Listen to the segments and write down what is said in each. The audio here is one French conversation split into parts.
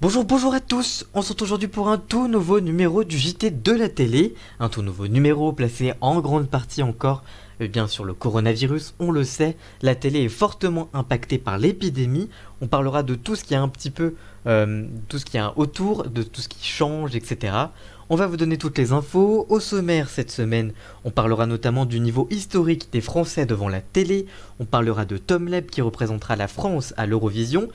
Bonjour à tous, on se retrouve aujourd'hui pour un tout nouveau numéro du JT de la télé, un tout nouveau numéro placé en grande partie encore sur le coronavirus. On le sait, la télé est fortement impactée par l'épidémie. On parlera de tout ce qui est un petit peu, tout ce qui est autour, de tout ce qui change, etc. On va vous donner toutes les infos. Au sommaire cette semaine, on parlera notamment du niveau historique des Français devant la télé. On parlera de Tom Leb qui représentera la France à l'Eurovision.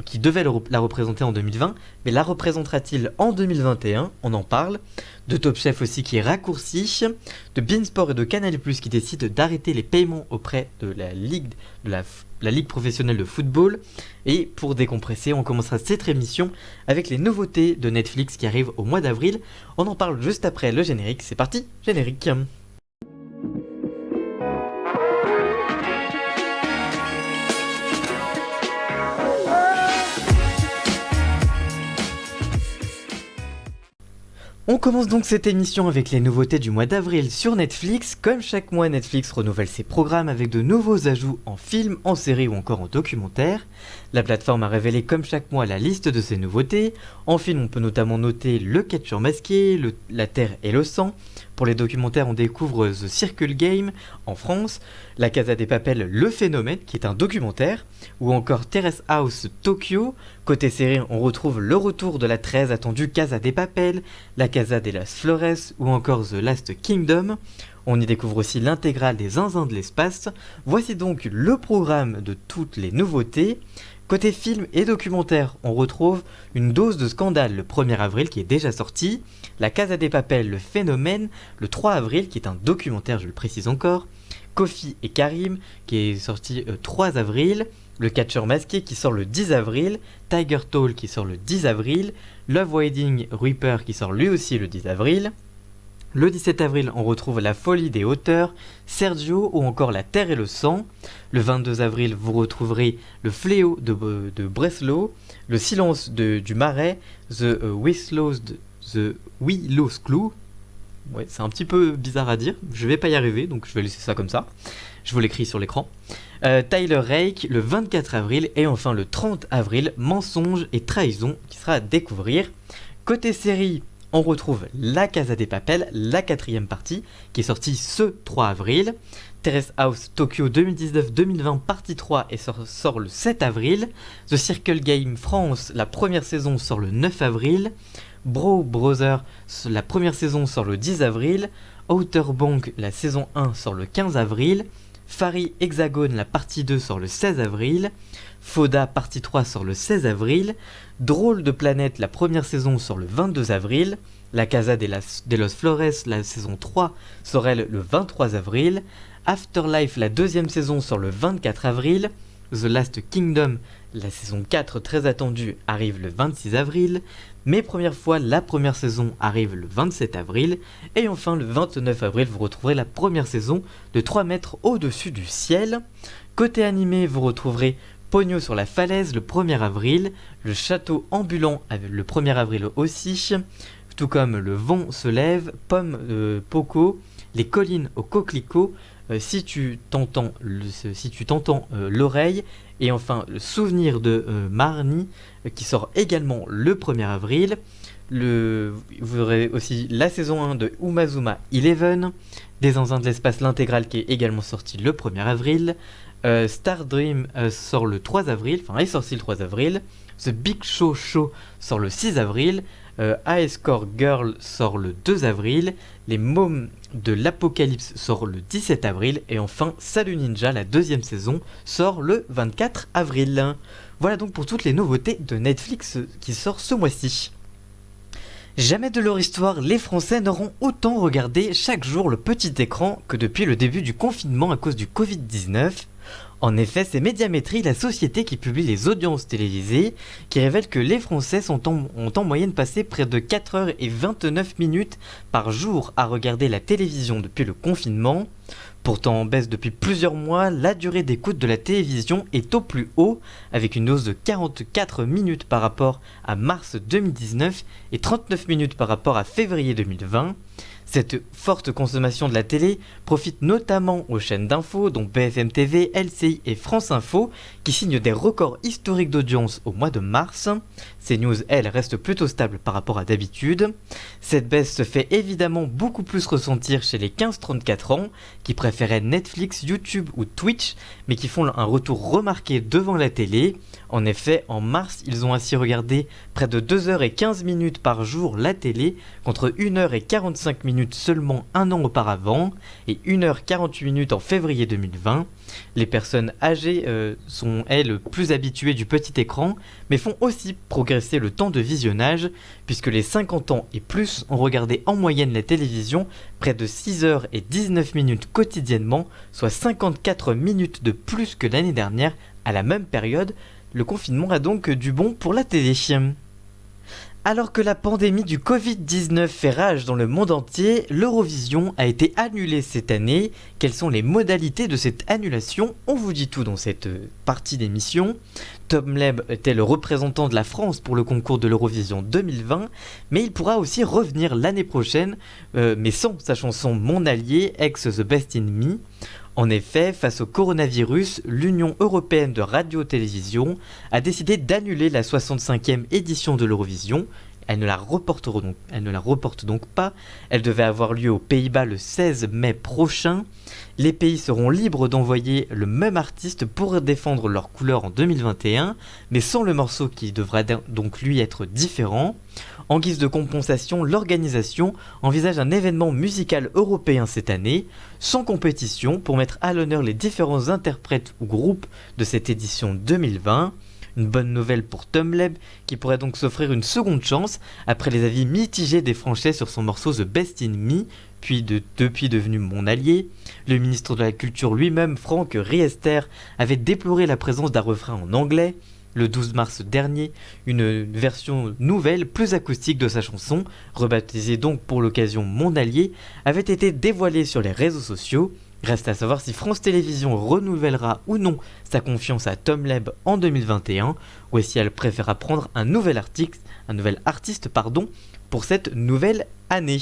Qui devait la représenter en 2020, mais la représentera-t-il en 2021? On en parle. De Top Chef aussi qui est raccourci, de Beansport et de Canal+ qui décident d'arrêter les paiements auprès de la Ligue, la Ligue professionnelle de football. Et pour décompresser, on commencera cette émission avec les nouveautés de Netflix qui arrivent au mois d'avril. On en parle juste après le générique. C'est parti, générique. On commence donc cette émission avec les nouveautés du mois d'avril sur Netflix. Comme chaque mois, Netflix renouvelle ses programmes avec de nouveaux ajouts en films, en séries ou encore en documentaire. La plateforme a révélé comme chaque mois la liste de ses nouveautés. En film, on peut notamment noter Le Catcheur masqué, La Terre et le sang. Pour les documentaires, on découvre The Circle Game en France, La Casa de Papel, Le Phénomène, qui est un documentaire, ou encore Terrace House Tokyo. Côté série, on retrouve le retour de la très attendue Casa de Papel, La Casa de las Flores, ou encore The Last Kingdom. On y découvre aussi l'intégrale des Zinzins de l'espace. Voici donc le programme de toutes les nouveautés. Côté film et documentaire, on retrouve une dose de scandale le 1er avril qui est déjà sorti, La Casa de Papel, Le Phénomène, le 3 avril qui est un documentaire, je le précise encore, Kofi et Karim qui est sorti 3 avril, Le Catcheur masqué qui sort le 10 avril, Tiger Tall qui sort le 10 avril, Love Wedding Reaper qui sort lui aussi le 10 avril. Le 17 avril, on retrouve La Folie des hauteurs, Sergio ou encore La Terre et le sang. Le 22 avril, vous retrouverez Le Fléau de Breslau, Le Silence du Marais, The Willow's Clue. Ouais, c'est un petit peu bizarre à dire, je vais pas y arriver, donc je vais laisser ça comme ça. Je vous l'écris sur l'écran. Tyler Rake, le 24 avril, et enfin le 30 avril, Mensonge et Trahison, qui sera à découvrir. Côté série, on retrouve La Casa de Papel, la 4ème partie, qui est sortie ce 3 avril. Terrace House Tokyo 2019-2020 partie 3 et sort le 7 avril. The Circle Game France, la première saison sort le 9 avril. Bro Brother, la première saison sort le 10 avril. Outer Bank, la saison 1 sort le 15 avril. Fari Hexagone, la partie 2 sort le 16 avril. Foda, partie 3 sort le 16 avril. Drôle de planète, la première saison sort le 22 avril. La Casa de los Flores, la saison 3 sort elle le 23 avril. Afterlife, la deuxième saison sort le 24 avril. The Last Kingdom, la saison 4 très attendue, arrive le 26 avril. Mais première fois, la première saison arrive le 27 avril. Et enfin, le 29 avril, vous retrouverez la première saison de 3 mètres au-dessus du ciel. Côté animé, vous retrouverez Pogno sur la falaise le 1er avril, Le Château ambulant le 1er avril aussi, tout comme Le vent se lève, Pomme Poco, Les collines au coquelicot, Si tu t'entends l'oreille, et enfin Le souvenir de Marnie qui sort également le 1er avril. Vous aurez aussi la saison 1 de Umazuma 11, Des Zinzins de l'espace l'intégrale qui est également sortie le 1er avril. Star Dream sort le 3 avril, enfin est sorti le 3 avril. The Big Show Show sort le 6 avril. High Score Girl sort le 2 avril. Les Mômes de l'Apocalypse sort le 17 avril. Et enfin Salut Ninja, la deuxième saison, sort le 24 avril. Voilà donc pour toutes les nouveautés de Netflix qui sortent ce mois-ci. Jamais de leur histoire, les Français n'auront autant regardé chaque jour le petit écran que depuis le début du confinement à cause du Covid-19. En effet, c'est Médiamétrie, la société qui publie les audiences télévisées, qui révèle que les Français ont en moyenne passé près de 4h29 minutes par jour à regarder la télévision depuis le confinement. Pourtant en baisse depuis plusieurs mois, la durée d'écoute de la télévision est au plus haut, avec une hausse de 44 minutes par rapport à mars 2019 et 39 minutes par rapport à février 2020. Cette forte consommation de la télé profite notamment aux chaînes d'infos dont BFM TV, LCI et France Info qui signent des records historiques d'audience au mois de mars. CNews, elle, reste plutôt stable par rapport à d'habitude. Cette baisse se fait évidemment beaucoup plus ressentir chez les 15-34 ans qui préféraient Netflix, YouTube ou Twitch mais qui font un retour remarqué devant la télé. En effet, en mars, ils ont ainsi regardé près de 2h15 par jour la télé contre 1h45 seulement un an auparavant et 1h48 en février 2020. Les personnes âgées sont elles plus habituées du petit écran mais font aussi progresser le temps de visionnage puisque les 50 ans et plus ont regardé en moyenne la télévision près de 6h19 quotidiennement, soit 54 minutes de plus que l'année dernière à la même période. Le confinement a donc du bon pour la télé. Alors que la pandémie du Covid-19 fait rage dans le monde entier, l'Eurovision a été annulée cette année. Quelles sont les modalités de cette annulation? On vous dit tout dans cette partie d'émission. Tom Leb était le représentant de la France pour le concours de l'Eurovision 2020, mais il pourra aussi revenir l'année prochaine, mais sans sa chanson Mon Allié, ex The Best in Me. En effet, face au coronavirus, l'Union européenne de radio-télévision a décidé d'annuler la 65e édition de l'Eurovision. Elle ne la reporte donc pas. Elle devait avoir lieu aux Pays-Bas le 16 mai prochain. Les pays seront libres d'envoyer le même artiste pour défendre leur couleur en 2021, mais sans le morceau qui devra donc lui être différent. En guise de compensation, l'organisation envisage un événement musical européen cette année, sans compétition, pour mettre à l'honneur les différents interprètes ou groupes de cette édition 2020. Une bonne nouvelle pour Tom Leb, qui pourrait donc s'offrir une seconde chance après les avis mitigés des Français sur son morceau The Best in Me, depuis devenu Mon Allié. Le ministre de la Culture lui-même, Franck Riester, avait déploré la présence d'un refrain en anglais. Le 12 mars dernier, une version nouvelle, plus acoustique de sa chanson, rebaptisée donc pour l'occasion Mon Allié, avait été dévoilée sur les réseaux sociaux. Reste à savoir si France Télévisions renouvellera ou non sa confiance à Tom Leb en 2021 ou si elle préférera prendre un nouvel artiste pour cette nouvelle année.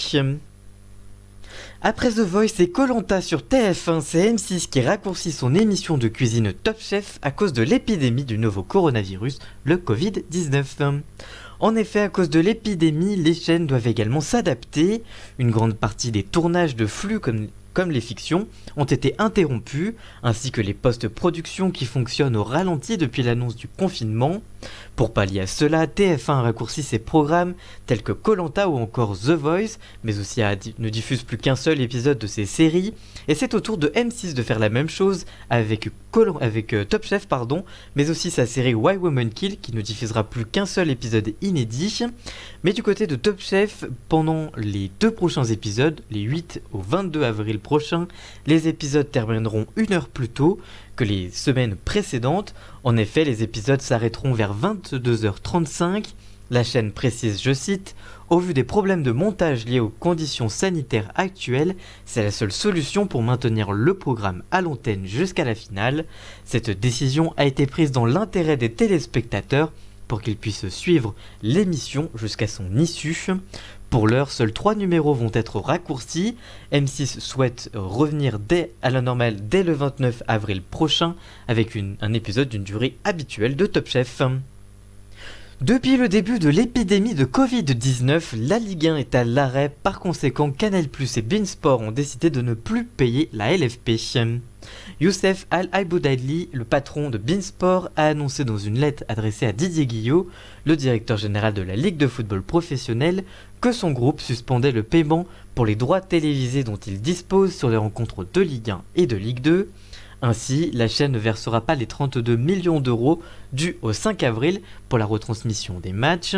Après The Voice et Koh-Lanta sur TF1, c'est M6 qui raccourcit son émission de cuisine Top Chef à cause de l'épidémie du nouveau coronavirus, le Covid-19. En effet, à cause de l'épidémie, les chaînes doivent également s'adapter. Une grande partie des tournages de flux comme les fictions ont été interrompus, ainsi que les post-productions qui fonctionnent au ralenti depuis l'annonce du confinement. Pour pallier à cela, TF1 a raccourci ses programmes tels que Koh-Lanta ou encore The Voice, mais aussi ne diffuse plus qu'un seul épisode de ses séries, et c'est au tour de M6 de faire la même chose avec Top Chef, mais aussi sa série Why Women Kill qui ne diffusera plus qu'un seul épisode inédit. Mais du côté de Top Chef, pendant les 2 prochains épisodes, les 8 au 22 avril prochains, les épisodes termineront 1 heure plus tôt que les semaines précédentes. En effet, les épisodes s'arrêteront vers 22h35. La chaîne précise, je cite, « Au vu des problèmes de montage liés aux conditions sanitaires actuelles, c'est la seule solution pour maintenir le programme à l'antenne jusqu'à la finale. Cette décision a été prise dans l'intérêt des téléspectateurs pour qu'ils puissent suivre l'émission jusqu'à son issue. Pour l'heure, seuls 3 numéros vont être raccourcis. M6 souhaite revenir à la normale dès le 29 avril prochain avec un épisode d'une durée habituelle de Top Chef. Depuis le début de l'épidémie de Covid-19, la Ligue 1 est à l'arrêt. Par conséquent, Canal+ et beIN Sport ont décidé de ne plus payer la LFP. Youssef Al-Aiboudaili, le patron de beIN Sport, a annoncé dans une lettre adressée à Didier Guillot, le directeur général de la Ligue de football professionnel, que son groupe suspendait le paiement pour les droits télévisés dont il dispose sur les rencontres de Ligue 1 et de Ligue 2. Ainsi, la chaîne ne versera pas les 32 millions d'euros dus au 5 avril pour la retransmission des matchs.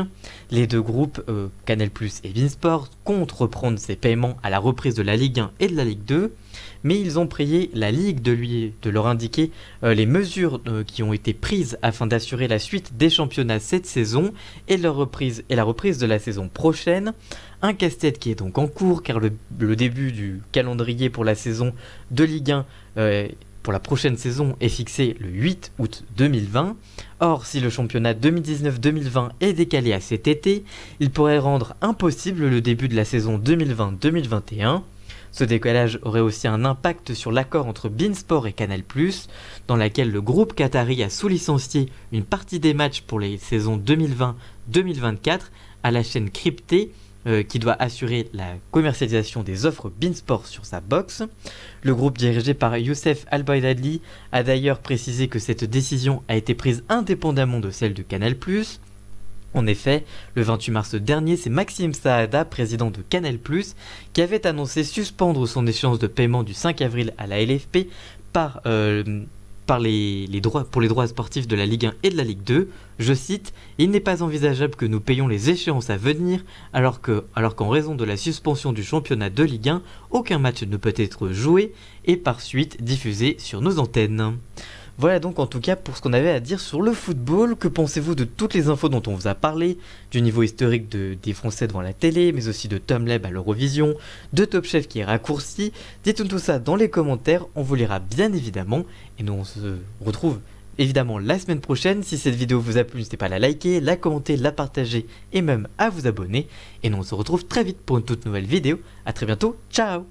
Les deux groupes, Canal+ et beIN Sport, comptent reprendre ces paiements à la reprise de la Ligue 1 et de la Ligue 2, mais ils ont prié la Ligue de leur indiquer les mesures qui ont été prises afin d'assurer la suite des championnats cette saison et la reprise de la saison prochaine. Un casse-tête qui est donc en cours car le début du calendrier pour la saison de Ligue 1 pour la prochaine saison est fixé le 8 août 2020. Or, si le championnat 2019-2020 est décalé à cet été, il pourrait rendre impossible le début de la saison 2020-2021. Ce décalage aurait aussi un impact sur l'accord entre beIN Sport et Canal+, dans laquelle le groupe qatari a sous-licencié une partie des matchs pour les saisons 2020-2024 à la chaîne cryptée qui doit assurer la commercialisation des offres beIN Sport sur sa box. Le groupe dirigé par Youssef Al-Baydadi a d'ailleurs précisé que cette décision a été prise indépendamment de celle de Canal+. En effet, le 28 mars dernier, c'est Maxime Saada, président de Canal+, qui avait annoncé suspendre son échéance de paiement du 5 avril à la LFP pour les droits sportifs de la Ligue 1 et de la Ligue 2. Je cite, « Il n'est pas envisageable que nous payions les échéances à venir alors qu'en raison de la suspension du championnat de Ligue 1, aucun match ne peut être joué et par suite diffusé sur nos antennes. » Voilà donc en tout cas pour ce qu'on avait à dire sur le football. Que pensez-vous de toutes les infos dont on vous a parlé, du niveau historique des Français devant la télé, mais aussi de Tom Leb à l'Eurovision, de Top Chef qui est raccourci? Dites-nous tout ça dans les commentaires, on vous lira bien évidemment. Et nous on se retrouve évidemment la semaine prochaine. Si cette vidéo vous a plu, n'hésitez pas à la liker, la commenter, la partager et même à vous abonner. Et nous on se retrouve très vite pour une toute nouvelle vidéo. A très bientôt, ciao!